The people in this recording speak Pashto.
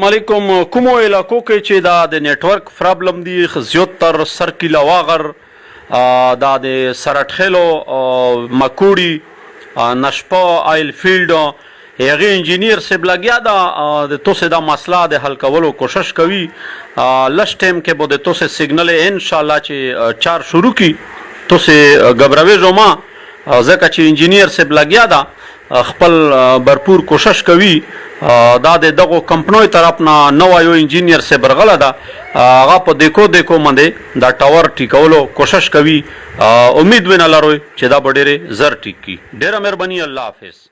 علیکم. کومو علاقو کې چې دا د نیټورک پرابلم دی زیاتر سرکیلا واغر دا د سرټخلو مکوړي نشپا آیل فیلډ هغه انجینیر سیب لګیا دا د توسه دا مسله د حل کولو کوشش کوي. لش ټیم کې بده توسه سیګنل ان شاء الله چې 4 شروع کی توسه غبروي جوما ځکه چې انجینیر سیب لګیا دا خپل برپور کوشش کوي. دا دغه کمپنیو طرف نه نو یو انجینیر سے برغله دا هغه په دیکو منده دا ټاور ټیکولو کوشش کوي. امید وینه لرو چې دا ډېر زر ټیک کی. ډېر مهرباني. الله حافظ.